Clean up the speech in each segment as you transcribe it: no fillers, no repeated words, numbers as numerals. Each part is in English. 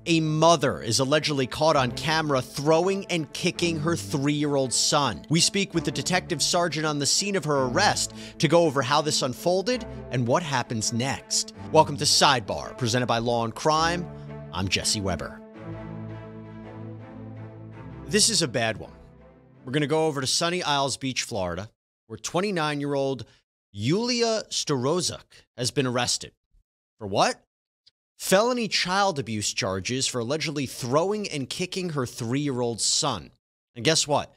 A mother is allegedly caught on camera throwing and kicking her 3-year-old son. We speak with the detective sergeant on the scene of her arrest to go over how this unfolded and what happens next. Welcome to Sidebar, presented by Law&Crime. I'm Jesse Weber. This is a bad one. We're going to go over to Sunny Isles Beach, Florida, where 29-year-old Yulia Storozhuk has been arrested. For what? Felony child abuse charges for allegedly throwing and kicking her 3-year-old son. And guess what?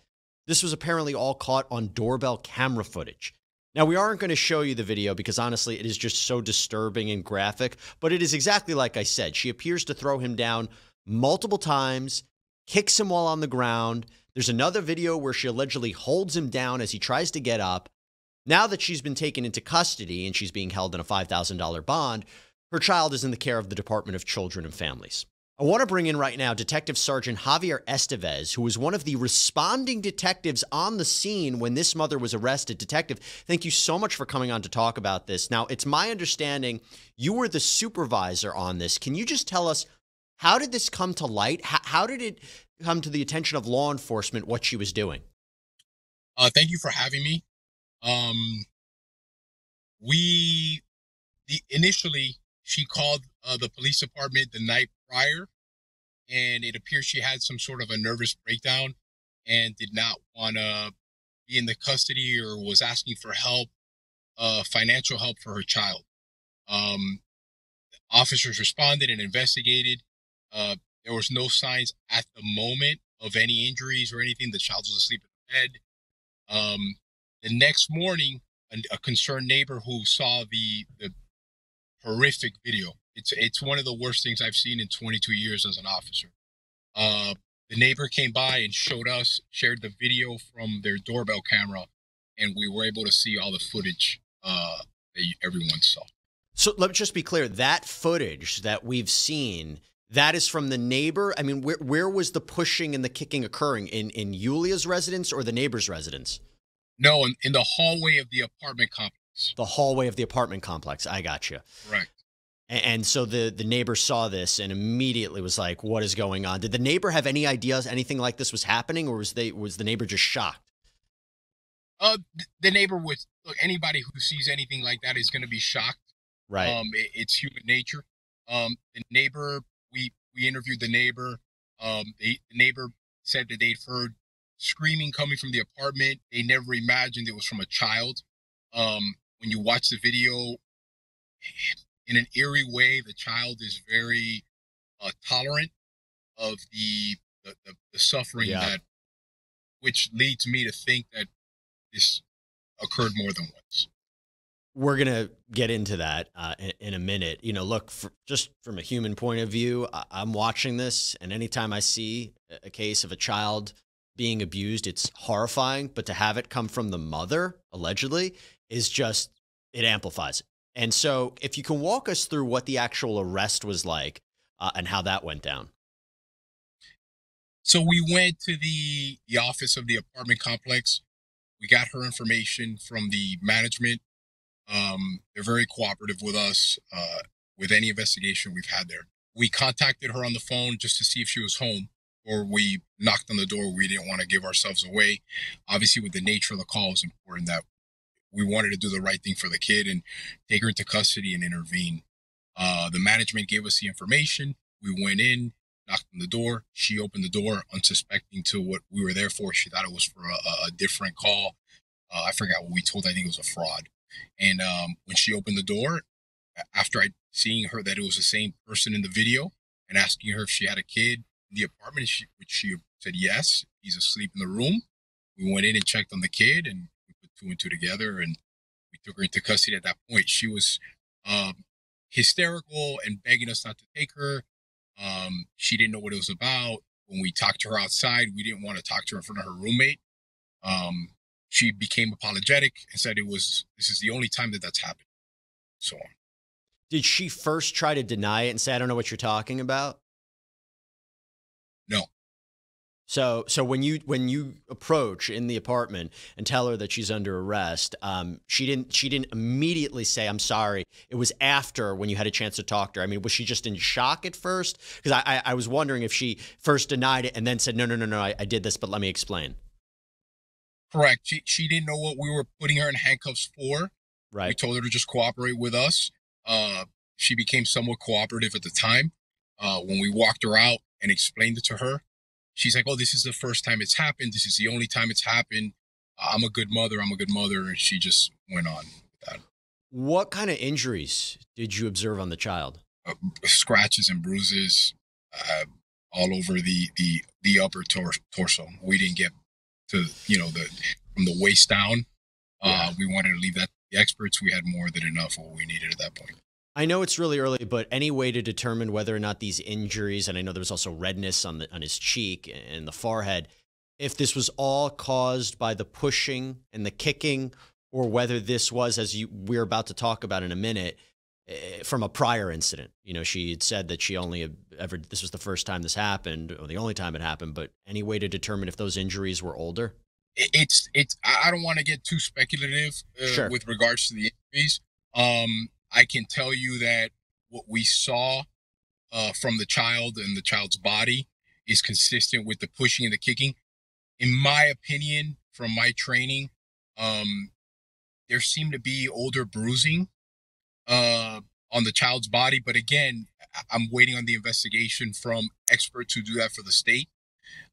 This was apparently all caught on doorbell camera footage. Now, we aren't going to show you the video because, honestly, it is just so disturbing and graphic. But it is exactly like I said. She appears to throw him down multiple times, kicks him while on the ground. There's another video where she allegedly holds him down as he tries to get up. Now that she's been taken into custody and she's being held in a $5,000 bond, her child is in the care of the Department of Children and Families. I want to bring in right now Detective Sergeant Javier Estevez, who was one of the responding detectives on the scene when this mother was arrested. Detective, thank you so much for coming on to talk about this. Now, it's my understanding you were the supervisor on this. Can you just tell us, how did this come to light? How did it come to the attention of law enforcement what she was doing? Thank you for having me. Initially, she called the police department the night prior, and it appears she had some sort of a nervous breakdown and did not want to be in the custody or was asking for help, financial help for her child. Officers responded and investigated. There was no signs at the moment of any injuries or anything. The child was asleep in bed. The next morning, a concerned neighbor who saw the horrific video. It's one of the worst things I've seen in 22 years as an officer. The neighbor came by and shared the video from their doorbell camera, and we were able to see all the footage that everyone saw. So let me just be clear, that footage that we've seen, that is from the neighbor? I mean, where was the pushing and the kicking occurring? In Yulia's residence or the neighbor's residence? No, in the hallway of the apartment complex. The hallway of the apartment complex. I got you. Right. And so the neighbor saw this and immediately was like, what is going on? Did the neighbor have any ideas anything like this was happening, or was the neighbor just shocked? The neighbor was, look, anybody who sees anything like that is going to be shocked. Right. It's human nature. The neighbor, we interviewed the neighbor. The neighbor said that they'd heard screaming coming from the apartment. They never imagined it was from a child. When you watch the video, in an eerie way, the child is very tolerant of the suffering which leads me to think that this occurred more than once. We're going to get into that in a minute. You know, look, just from a human point of view, I'm watching this, and anytime I see a case of a child being abused, it's horrifying. But to have it come from the mother, allegedly, is just, it amplifies it. And so if you can walk us through what the actual arrest was like and how that went down. So we went to the office of the apartment complex. We got her information from the management. They're very cooperative with us with any investigation we've had there. We contacted her on the phone just to see if she was home, or we knocked on the door. We didn't want to give ourselves away. Obviously, with the nature of the call, it's important that we wanted to do the right thing for the kid and take her into custody and intervene. The management gave us the information. We went in, knocked on the door. She opened the door, unsuspecting to what we were there for. She thought it was for a different call. I forgot what we told her. I think it was a fraud. And when she opened the door, after seeing her that it was the same person in the video and asking her if she had a kid in the apartment, which she said yes, he's asleep in the room. We went in and checked on the kid, and we put two and two together, and we took her into custody. At that point, she was hysterical and begging us not to take her. She didn't know what it was about. When we talked to her outside, we didn't want to talk to her in front of her roommate. She became apologetic and said this is the only time that's happened. So on. Did she first try to deny it and say, I don't know what you're talking about? No. So when you approach in the apartment and tell her that she's under arrest, she didn't immediately say, "I'm sorry." It was after, when you had a chance to talk to her. I mean, was she just in shock at first? Because I was wondering if she first denied it and then said, "No, I did this, but let me explain." Correct. She didn't know what we were putting her in handcuffs for. We Right. told her to just cooperate with us. She became somewhat cooperative at the time. When we walked her out and explained it to her, she's like, "Oh, this is the first time it's happened. This is the only time it's happened. I'm a good mother. I'm a good mother." And she just went on with that. What kind of injuries did you observe on the child? Scratches and bruises uh, all over the upper torso. We didn't get to, the from the waist down. Yeah. We wanted to leave that to the experts. We had more than enough of what we needed at that point. I know it's really early, but any way to determine whether or not these injuries, and I know there was also redness on his cheek and the forehead, if this was all caused by the pushing and the kicking, or whether this was, as we're about to talk about in a minute, from a prior incident. She had said that she only ever, this was the first time this happened, or the only time it happened, but any way to determine if those injuries were older? It's I don't want to get too speculative Sure. with regards to the injuries. I can tell you that what we saw from the child and the child's body is consistent with the pushing and the kicking. In my opinion, from my training, um, there seemed to be older bruising on the child's body. But again, I'm waiting on the investigation from experts who do that for the state.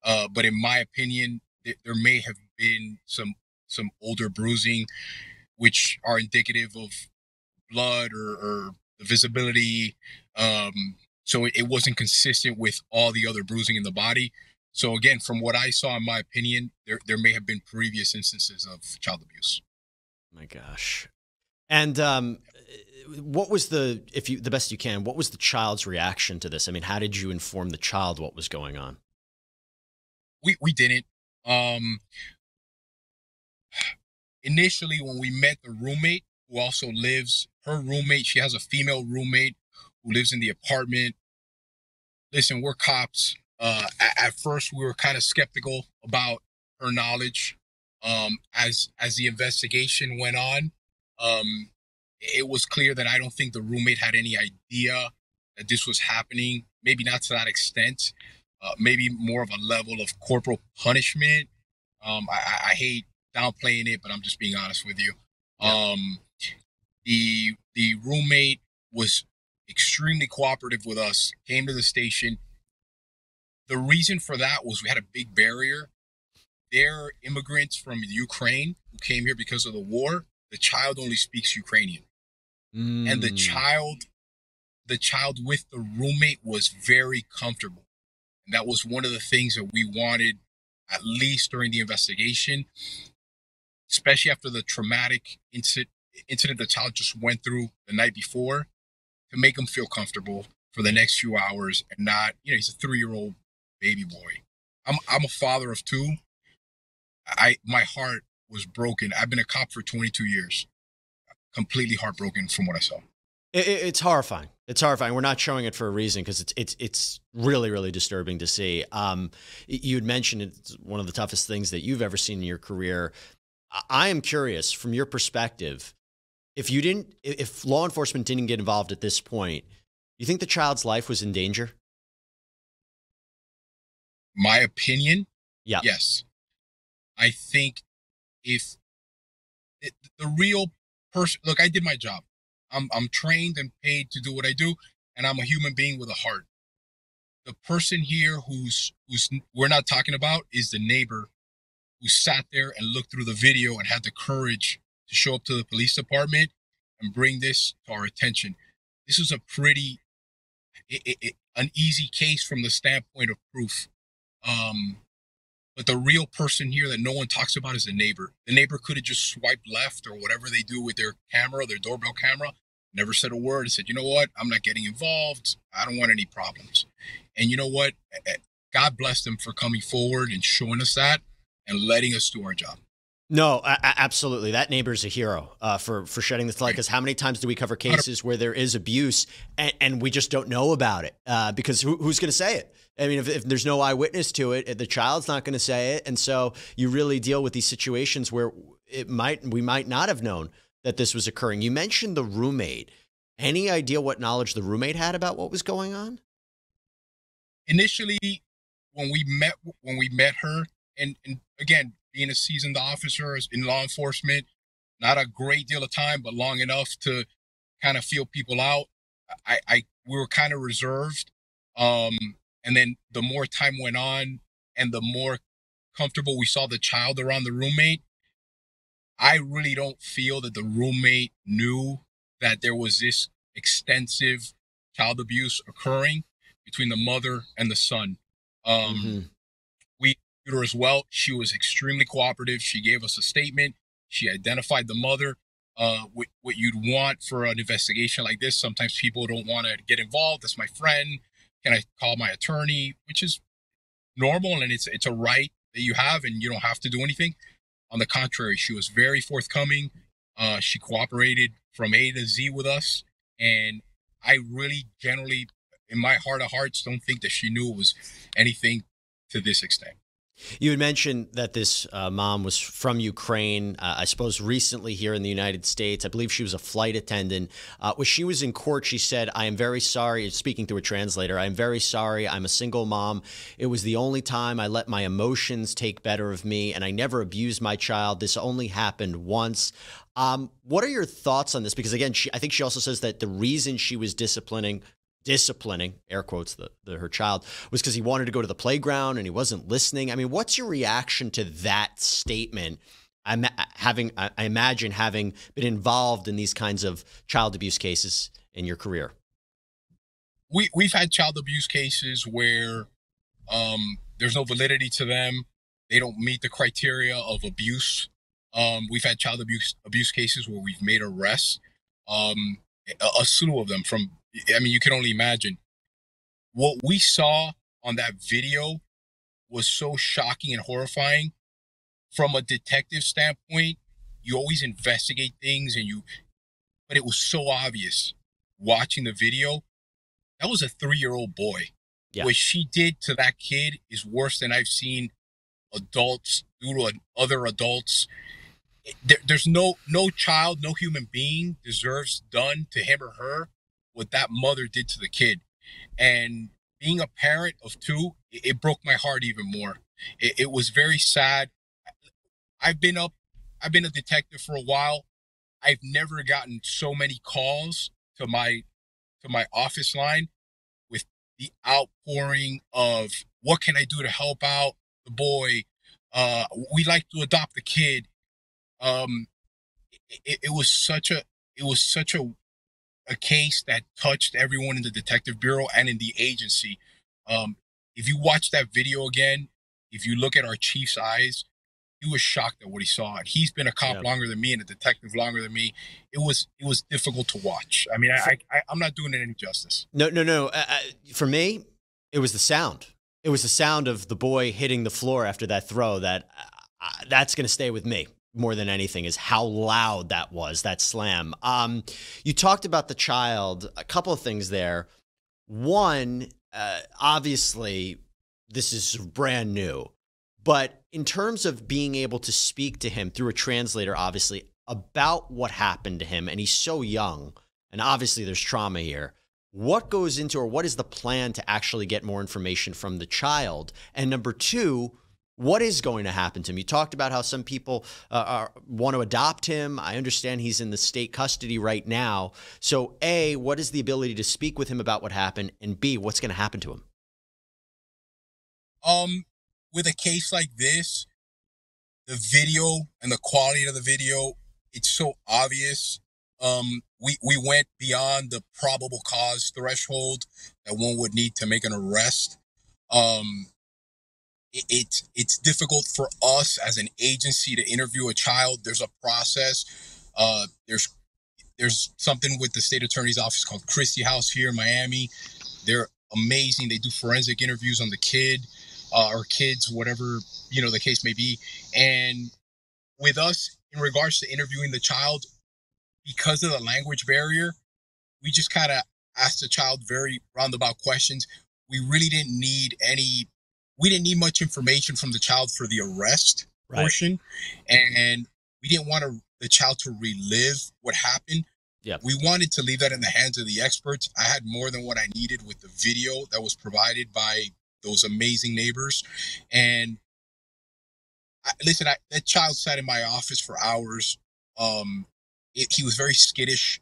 But in my opinion, there may have been some older bruising, which are indicative of blood or the visibility. So it wasn't consistent with all the other bruising in the body. So again, from what I saw, in my opinion, there may have been previous instances of child abuse. My gosh. And what was the best you can, what was the child's reaction to this? I mean, how did you inform the child what was going on? We didn't. Um, Initially, when we met the roommate, who also lives, her roommate, she has a female roommate who lives in the apartment. Listen, we're cops. At first, we were kind of skeptical about her knowledge. As the investigation went on, um, it was clear that I don't think the roommate had any idea that this was happening. Maybe not to that extent. Maybe more of a level of corporal punishment. I hate downplaying it, but I'm just being honest with you. Yeah. The roommate was extremely cooperative with us. Came to the station. The reason for that was we had a big barrier. They're immigrants from Ukraine who came here because of the war. The child only speaks Ukrainian, and Mm. the child with the roommate was very comfortable. And that was one of the things that we wanted, at least during the investigation, especially after the traumatic incident the child just went through the night before, to make him feel comfortable for the next few hours and not, he's a 3-year-old baby boy. I'm a father of two. My heart was broken. I've been a cop for 22 years. Completely heartbroken from what I saw. It's horrifying. It's horrifying. We're not showing it for a reason, because it's really, really disturbing to see. You had mentioned it's one of the toughest things that you've ever seen in your career. I am curious, from your perspective, if law enforcement didn't get involved at this point, you think the child's life was in danger? My opinion, Yeah. yes. I think if the real person, look, I did my job. I'm trained and paid to do what I do, and I'm a human being with a heart. The person here who's we're not talking about is the neighbor who sat there and looked through the video and had the courage to show up to the police department and bring this to our attention. This was a pretty an easy case from the standpoint of proof. Um, but the real person here that no one talks about is the neighbor. The neighbor could have just swiped left or whatever they do with their camera, their doorbell camera, never said a word and said, "You know what? I'm not getting involved. I don't want any problems." And you know what? God bless them for coming forward and showing us that and letting us do our job. No, absolutely. That neighbor's a hero for shedding this light. Because how many times do we cover cases where there is abuse and we just don't know about it? Because who's going to say it? I mean, if there's no eyewitness to it, the child's not going to say it, and so you really deal with these situations where we might not have known that this was occurring. You mentioned the roommate. Any idea what knowledge the roommate had about what was going on? Initially, when we met her, and again, being a seasoned officer in law enforcement, not a great deal of time, but long enough to kind of feel people out. We were kind of reserved. And then the more time went on and the more comfortable we saw the child around the roommate, I really don't feel that the roommate knew that there was this extensive child abuse occurring between the mother and the son. We interviewed her as well. She was extremely cooperative. She gave us a statement. She identified the mother. What you'd want for an investigation like this. Sometimes people don't want to get involved. That's my friend. Can I call my attorney? Which is normal, and it's a right that you have, and you don't have to do anything. On the contrary, she was very forthcoming. She cooperated from A to Z with us, and I really generally, in my heart of hearts, don't think that she knew it was anything to this extent. You had mentioned that this mom was from Ukraine, I suppose recently here in the United States. I believe she was a flight attendant. When she was in court, she said, "I am very sorry," speaking to a translator, "I am very sorry. I'm a single mom. It was the only time I let my emotions take better of me, and I never abused my child. This only happened once." What are your thoughts on this? Because again, I think she also says that the reason she was disciplining, air quotes, her child was because he wanted to go to the playground and he wasn't listening. I mean, what's your reaction to that statement? I imagine having been involved in these kinds of child abuse cases in your career. We've had child abuse cases where there's no validity to them. They don't meet the criteria of abuse. We've had child abuse cases where we've made arrests, a slew of them from, I mean, you can only imagine. What we saw on that video was so shocking and horrifying. From a detective standpoint, you always investigate things but it was so obvious watching the video. That was a 3-year-old boy. Yeah. What she did to that kid is worse than I've seen adults do to other adults. There's no child, no human being deserves done to him or her what that mother did to the kid. And being a parent of 2, it broke my heart even more. It was very sad. I've been a detective for a while. I've never gotten so many calls to my office line with the outpouring of, what can I do to help out the boy? We'd like to adopt the kid. It was such a case that touched everyone in the detective bureau and in the agency. If you watch that video again, if you look at our chief's eyes, he was shocked at what he saw. And he's been a cop longer than me and a detective longer than me. It was difficult to watch. I mean, I'm not doing it any justice. No. For me, it was the sound. It was the sound of the boy hitting the floor after that throw that's going to stay with me more than anything, is how loud that was, that slam. You talked about the child, a couple of things there. One, obviously, this is brand new, but in terms of being able to speak to him through a translator, obviously, about what happened to him, and he's so young, and obviously there's trauma here. What goes into, or what is the plan to actually get more information from the child? And number 2, what is going to happen to him? You talked about how some people want to adopt him. I understand he's in the state custody right now. So A, what is the ability to speak with him about what happened? And B, what's going to happen to him? With a case like this, the video and the quality of the video, it's so obvious. We went beyond the probable cause threshold that one would need to make an arrest. It's difficult for us as an agency to interview a child. There's a process. There's something with the state attorney's office called Christie House here in Miami. They're amazing. They do forensic interviews on the kid or kids, whatever, the case may be. And with us in regards to interviewing the child, because of the language barrier, we just kind of asked the child very roundabout questions. We really didn't need we didn't need much information from the child for the arrest portion. And we didn't want the child to relive what happened. Yeah. We wanted to leave that in the hands of the experts. I had more than what I needed with the video that was provided by those amazing neighbors. And that child sat in my office for hours. He was very skittish,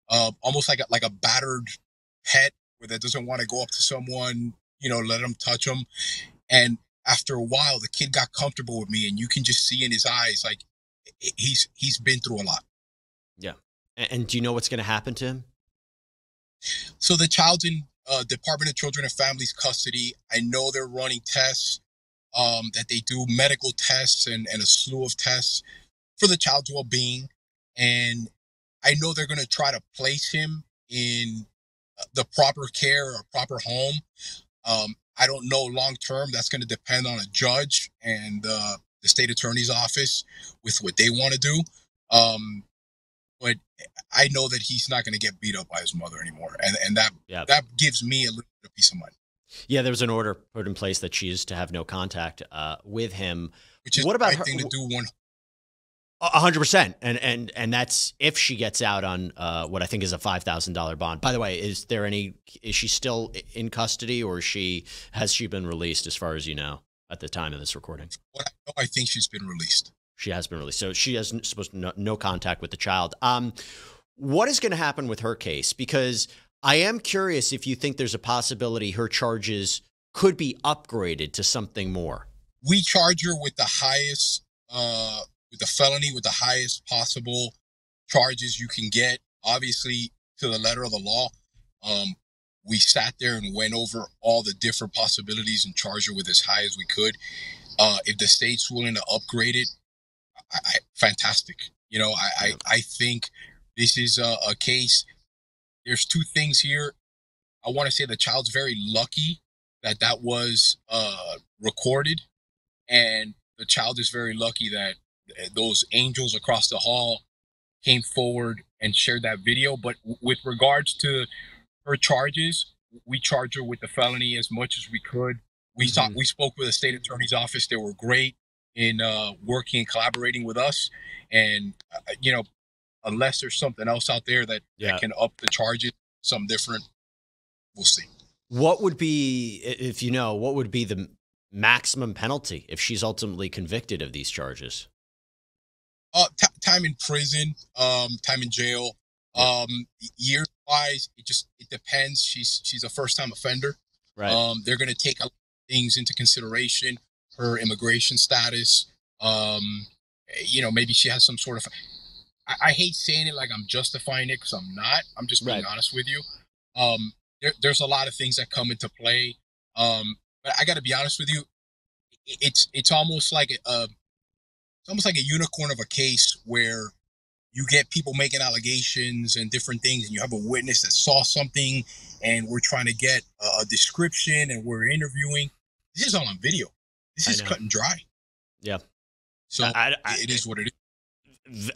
almost like a battered pet that doesn't want to go up to someone, let them touch him. And after a while, the kid got comfortable with me, and you can just see in his eyes, like he's been through a lot. Yeah. And do you know what's going to happen to him? So the child's in Department of Children and Families custody. I know they're running tests, that they do medical tests and a slew of tests for the child's well-being. And I know they're going to try to place him in the proper care or proper home. I don't know long-term. That's going to depend on a judge and the state attorney's office with what they want to do. But I know that he's not going to get beat up by his mother anymore. And that gives me a little bit of peace of mind. Yeah, there was an order put in place that she is to have no contact with him. Which is what about the right thing to do. 100%. And that's if she gets out on what I think is a $5,000 bond. By the way, is she still in custody, or has she been released, as far as you know, at the time of this recording? What I know, I think she's been released. She has been released. So she has supposed to no contact with the child. What is going to happen with her case? Because I am curious if you think there's a possibility her charges could be upgraded to something more. We charge her with the highest, with the felony, with the highest possible charges you can get, obviously to the letter of the law. We sat there and went over all the different possibilities and charged her with as high as we could. If the state's willing to upgrade it, fantastic. I think this is a case. There's two things here. I want to say the child's very lucky that was recorded, and the child is very lucky that those angels across the hall came forward and shared that video. But with regards to her charges, we charge her with the felony as much as we could. We spoke with the state attorney's office. They were great in working and collaborating with us. And, unless there's something else out there that can up the charges, something different, we'll see. What would be the maximum penalty if she's ultimately convicted of these charges? Time in prison, time in jail. Years wise, it depends. She's a first time offender. Right. They're going to take things into consideration. Her immigration status. Maybe she has some sort of. I hate saying it like I'm justifying it, because I'm not. I'm just being honest with you. There's a lot of things that come into play. But I got to be honest with you. It's almost like a unicorn of a case where you get people making allegations and different things, and you have a witness that saw something, and we're trying to get a description, and we're interviewing. This is all on video. This is cut and dry. Yeah. So it is what it is.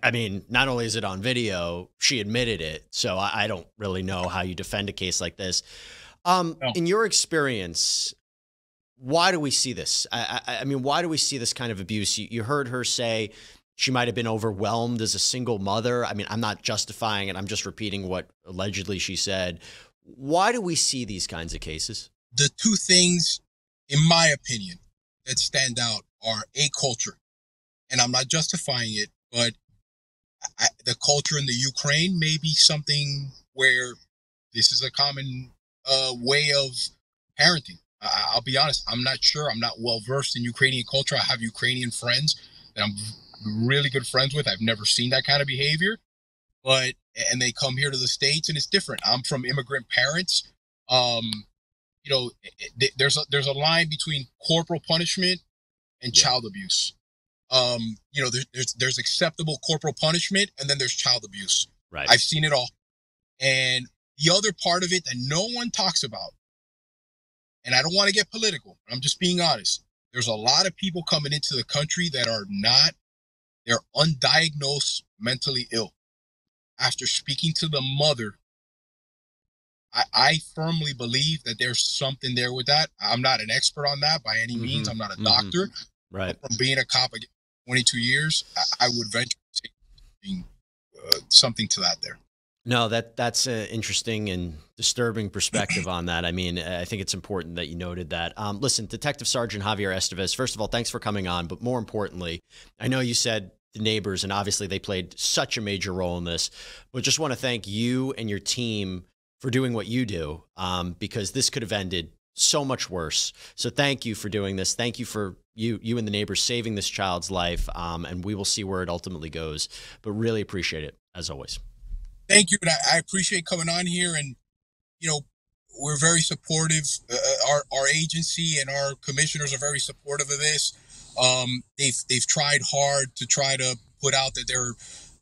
I mean, not only is it on video, she admitted it. So I don't really know how you defend a case like this. No. In your experience, why do we see this? I mean, why do we see this kind of abuse? You heard her say she might have been overwhelmed as a single mother. I mean, I'm not justifying it. I'm just repeating what allegedly she said. Why do we see these kinds of cases? The two things, in my opinion, that stand out are a culture. And I'm not justifying it, but the culture in the Ukraine may be something where this is a common way of parenting. I'll be honest, I'm not sure. I'm not well versed in Ukrainian culture. I have Ukrainian friends that I'm really good friends with. I've never seen that kind of behavior, and they come here to the States, and it's different. I'm from immigrant parents. There's a line between corporal punishment and child abuse. There's acceptable corporal punishment, and then there's child abuse. Right. I've seen it all. And the other part of it that no one talks about, and I don't want to get political, I'm just being honest. There's a lot of people coming into the country that are not They're undiagnosed mentally ill. After speaking to the mother, I firmly believe that there's something there with that. I'm not an expert on that by any means. I'm not a doctor. Right. But from being a cop again, 22 years, I would venture to say something to that there. No, that's an interesting and disturbing perspective on that. I mean, I think it's important that you noted that. Listen, Detective Sergeant Javier Estevez, first of all, thanks for coming on. But more importantly, I know you said the neighbors, and obviously they played such a major role in this, but just want to thank you and your team for doing what you do, because this could have ended so much worse. So thank you for doing this. Thank you for you and the neighbors saving this child's life, and we will see where it ultimately goes. But really appreciate it, as always. Thank you. I appreciate coming on here, and we're very supportive. Our agency and our commissioners are very supportive of this. They've tried hard to try to put out that there are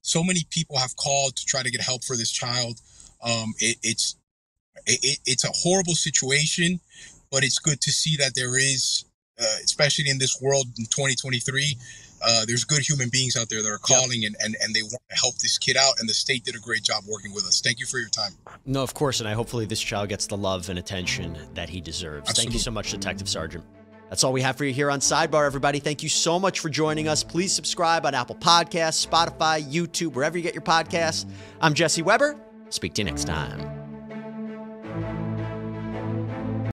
so many people have called to try to get help for this child. It's a horrible situation, but it's good to see that there is, especially in this world in 2023, there's good human beings out there that are calling and they want to help this kid out, and the state did a great job working with us. Thank you for your time. No, of course, and hopefully this child gets the love and attention that he deserves. Absolutely. Thank you so much, Detective Sergeant. That's all we have for you here on Sidebar, everybody. Thank you so much for joining us. Please subscribe on Apple Podcasts, Spotify, YouTube, wherever you get your podcasts. I'm Jesse Weber. Speak to you next time.